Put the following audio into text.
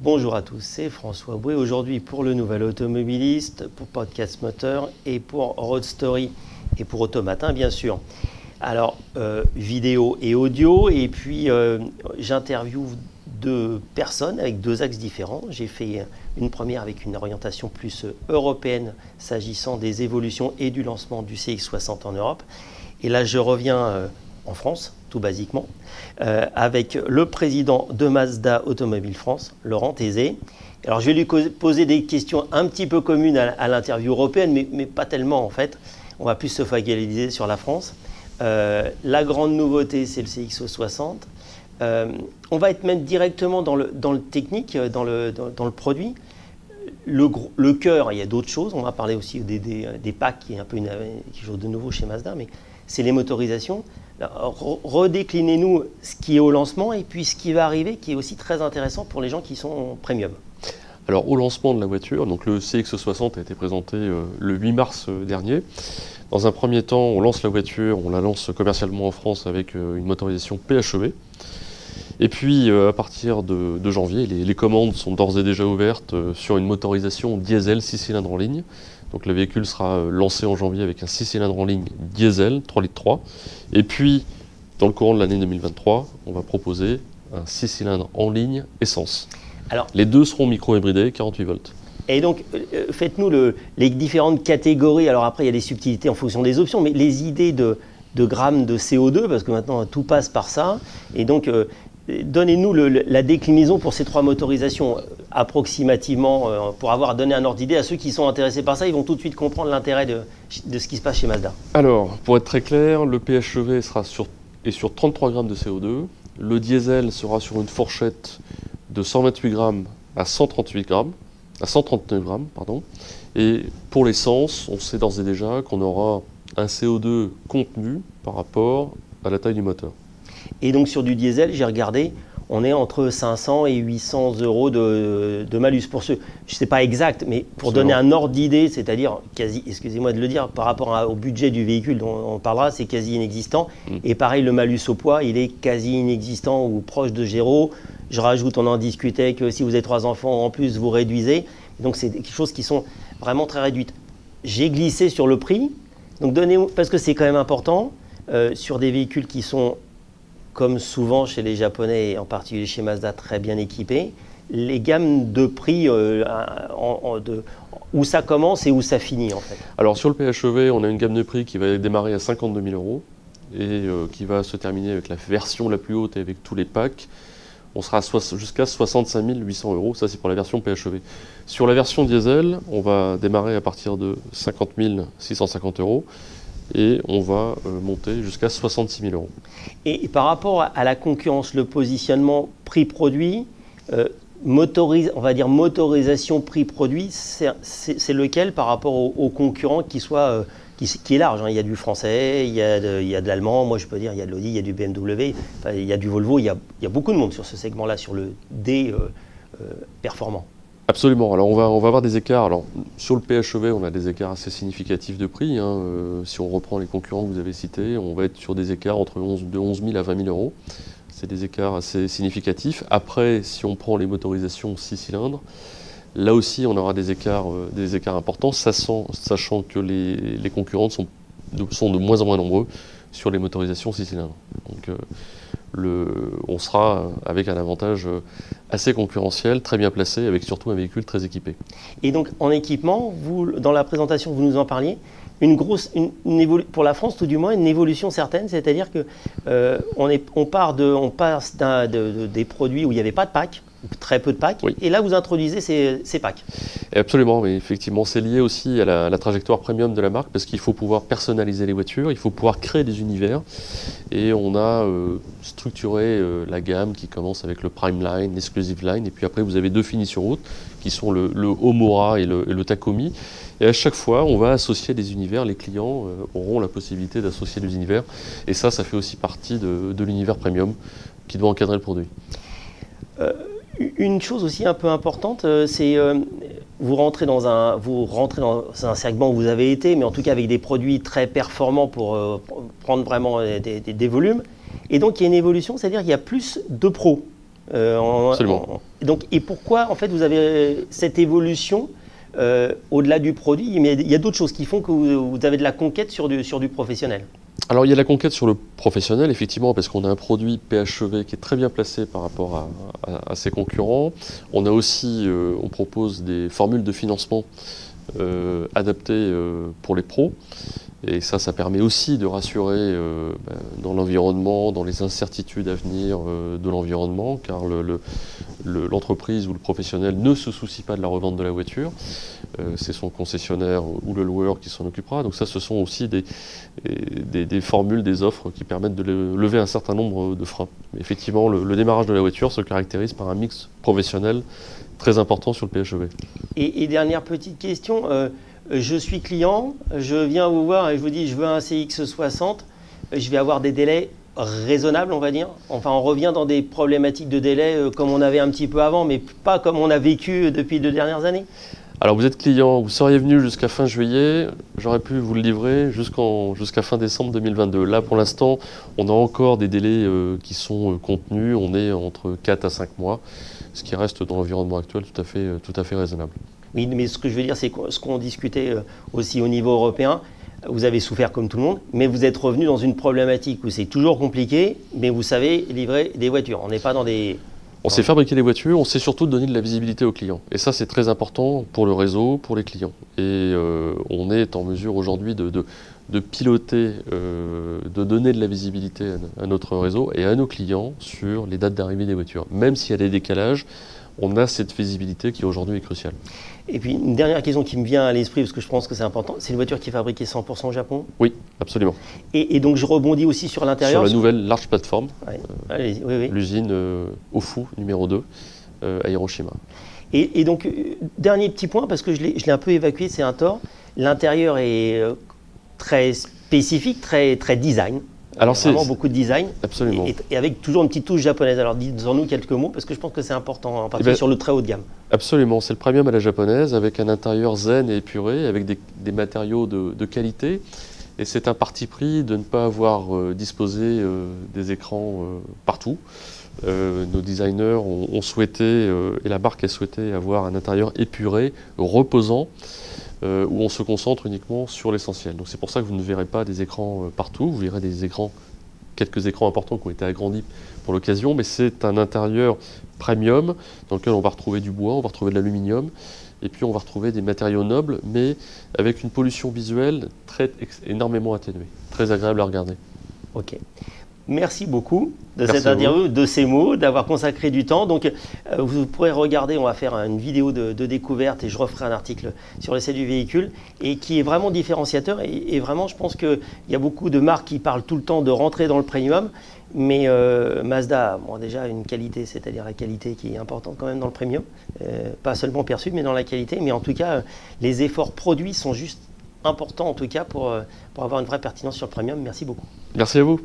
Bonjour à tous, c'est François Bouet. Aujourd'hui pour le Nouvel Automobiliste, pour Podcast Moteur et pour Road Story et pour Automatin bien sûr. Alors vidéo et audio et puis j'interviewe deux personnes avec deux axes différents. J'ai fait une première avec une orientation plus européenne s'agissant des évolutions et du lancement du CX60 en Europe. Et là je reviens en France, tout basiquement, avec le président de Mazda Automobile France, Laurent Thésée. Alors je vais lui poser des questions un petit peu communes à l'interview européenne, mais pas tellement en fait. On va plus se focaliser sur la France. La grande nouveauté, c'est le CX60. On va être même directement dans le technique, dans le produit. Le cœur, il y a d'autres choses. On va parler aussi des packs, qui est un peu quelque chose de nouveau chez Mazda, mais c'est les motorisations. Redéclinez-nous ce qui est au lancement et puis ce qui va arriver, qui est aussi très intéressant pour les gens qui sont premium. Alors au lancement de la voiture, donc le CX60 a été présenté le 8 mars dernier. Dans un premier temps, on lance la voiture, on la lance commercialement en France avec une motorisation PHEV. Et puis à partir de janvier, les commandes sont d'ores et déjà ouvertes sur une motorisation diesel 6 cylindres en ligne. Donc le véhicule sera lancé en janvier avec un 6 cylindres en ligne diesel, 3,3 litres. Et puis, dans le courant de l'année 2023, on va proposer un 6 cylindres en ligne essence. Alors, les deux seront micro-hybridés, 48 volts. Et donc, faites-nous les différentes catégories. Alors après, il y a des subtilités en fonction des options, mais les idées de grammes de CO2, parce que maintenant, tout passe par ça. Et donc, donnez-nous la déclinaison pour ces trois motorisations approximativement, pour donné un ordre d'idée à ceux qui sont intéressés par ça. Ils vont tout de suite comprendre l'intérêt de ce qui se passe chez Mazda. Alors, pour être très clair, le PHEV est sur 33 grammes de CO2. Le diesel sera sur une fourchette de 128 grammes à 139 grammes. Et pour l'essence, on sait d'ores et déjà qu'on aura un CO2 contenu par rapport à la taille du moteur. Et donc sur du diesel, j'ai regardé, on est entre 500 et 800 euros de malus. Pour ceux, je ne sais pas exact, mais pour donner un ordre d'idée, c'est-à-dire quasi, excusez-moi de le dire, par rapport au budget du véhicule dont on parlera, c'est quasi inexistant. Et pareil, le malus au poids, il est quasi inexistant ou proche de zéro. Je rajoute, on en discutait, que si vous avez 3 enfants en plus, vous réduisez. Donc c'est des choses qui sont vraiment très réduites. J'ai glissé sur le prix, donc parce que c'est quand même important, sur des véhicules qui sont, comme souvent chez les Japonais et en particulier chez Mazda, très bien équipés, les gammes de prix où ça commence et où ça finit en fait. Alors sur le PHEV, on a une gamme de prix qui va démarrer à 52 000 euros et qui va se terminer avec la version la plus haute et avec tous les packs. On sera jusqu'à 65 800 euros, ça c'est pour la version PHEV. Sur la version diesel, on va démarrer à partir de 50 650 euros. Et on va monter jusqu'à 66 000 euros. Et par rapport à la concurrence, le positionnement prix-produit, on va dire motorisation prix-produit, c'est lequel par rapport aux concurrents qui est large, hein. Il y a du français, il y a de l'allemand, moi je peux dire il y a de l'Audi, il y a du BMW, il y a du Volvo, il y a beaucoup de monde sur ce segment-là, sur le D performant. Absolument. Alors on va avoir des écarts. Alors sur le PHEV, on a des écarts assez significatifs de prix. Hein. Si on reprend les concurrents que vous avez cités, on va être sur des écarts entre 11 000 à 20 000 euros. C'est des écarts assez significatifs. Après, si on prend les motorisations 6 cylindres, là aussi on aura des écarts importants, sachant que les concurrents sont de moins en moins nombreux sur les motorisations 6 cylindres. Donc on sera avec un avantage assez concurrentiel, très bien placé, avec surtout un véhicule très équipé. Et donc en équipement, dans la présentation, vous nous en parliez, pour la France tout du moins, une évolution certaine, c'est-à-dire que on passe des produits où il n'y avait pas de pack, très peu de packs, oui. Et là vous introduisez ces packs. Absolument, mais effectivement c'est lié aussi à la trajectoire premium de la marque parce qu'il faut pouvoir personnaliser les voitures, il faut pouvoir créer des univers et on a structuré la gamme qui commence avec le Prime Line, l'Exclusive Line et puis après vous avez deux finitions hautes qui sont le Homura et le Takomi et à chaque fois on va associer des univers, les clients auront la possibilité d'associer des univers et ça fait aussi partie de l'univers premium qui doit encadrer le produit. Une chose aussi un peu importante, c'est vous rentrez dans un segment où vous avez été, mais en tout cas avec des produits très performants pour prendre vraiment des volumes. Et donc il y a une évolution, c'est-à-dire qu'il y a plus de pros. Absolument. Donc, et pourquoi, en fait, vous avez cette évolution au-delà du produit, mais il y a d'autres choses qui font que vous avez de la conquête sur du professionnel. Alors il y a la conquête sur le professionnel, effectivement, parce qu'on a un produit PHEV qui est très bien placé par rapport à ses concurrents. On a aussi, on propose des formules de financement adaptées pour les pros. Et ça permet aussi de rassurer dans l'environnement, dans les incertitudes à venir de l'environnement, car l'entreprise ou le professionnel ne se soucie pas de la revente de la voiture. C'est son concessionnaire ou le loueur qui s'en occupera. Donc ça, ce sont aussi des formules, des offres qui permettent de lever un certain nombre de freins. Effectivement, le démarrage de la voiture se caractérise par un mix professionnel très important sur le PHEV. Et dernière petite question, je suis client, je viens vous voir et je vous dis je veux un CX60, je vais avoir des délais raisonnables, on va dire. Enfin, on revient dans des problématiques de délai comme on avait un petit peu avant, mais pas comme on a vécu depuis les 2 dernières années. Alors vous êtes client, vous seriez venu jusqu'à fin juillet, j'aurais pu vous le livrer jusqu'à fin décembre 2022. Là pour l'instant, on a encore des délais qui sont contenus, on est entre 4 à 5 mois, ce qui reste dans l'environnement actuel tout à fait raisonnable. Oui, mais ce que je veux dire, c'est ce qu'on discutait aussi au niveau européen. Vous avez souffert comme tout le monde, mais vous êtes revenu dans une problématique où c'est toujours compliqué, mais vous savez livrer des voitures. On n'est pas dans des... On sait fabriquer des voitures, on sait surtout donner de la visibilité aux clients. Et ça, c'est très important pour le réseau, pour les clients. Et on est en mesure aujourd'hui de piloter, de donner de la visibilité à notre réseau et à nos clients sur les dates d'arrivée des voitures. Même s'il y a des décalages, on a cette visibilité qui aujourd'hui est cruciale. Et puis une dernière question qui me vient à l'esprit, parce que je pense que c'est important, c'est une voiture qui est fabriquée 100% au Japon? Oui, absolument. Et donc je rebondis aussi sur l'intérieur. Sur la nouvelle large plateforme, oui. L'usine Ofu numéro 2 à Hiroshima. Et donc, dernier petit point, parce que je l'ai un peu évacué, c'est un tort. L'intérieur est très spécifique, très design. Alors c'est vraiment beaucoup de design. Absolument. Et avec toujours une petite touche japonaise. Alors dites-en-nous quelques mots, parce que je pense que c'est important, en particulier sur le très haut de gamme. Absolument, c'est le premium à la japonaise, avec un intérieur zen et épuré, avec des matériaux de qualité. Et c'est un parti pris de ne pas avoir disposé des écrans partout. Nos designers ont souhaité, et la marque a souhaité, avoir un intérieur épuré, reposant, où on se concentre uniquement sur l'essentiel. Donc c'est pour ça que vous ne verrez pas des écrans partout, vous verrez quelques écrans importants qui ont été agrandis pour l'occasion, mais c'est un intérieur premium dans lequel on va retrouver du bois, on va retrouver de l'aluminium, et puis on va retrouver des matériaux nobles, mais avec une pollution visuelle énormément atténuée, très agréable à regarder. Ok. Merci beaucoup de cette interview, de ces mots, d'avoir consacré du temps. Donc, vous pourrez regarder, on va faire une vidéo de découverte et je referai un article sur l'essai du véhicule et qui est vraiment différenciateur. Et vraiment, je pense qu'il y a beaucoup de marques qui parlent tout le temps de rentrer dans le premium. Mais Mazda, bon, déjà une qualité, c'est-à-dire la qualité qui est importante quand même dans le premium. Pas seulement perçue, mais dans la qualité. Mais en tout cas, les efforts produits sont juste importants en tout cas pour avoir une vraie pertinence sur le premium. Merci beaucoup. Merci à vous.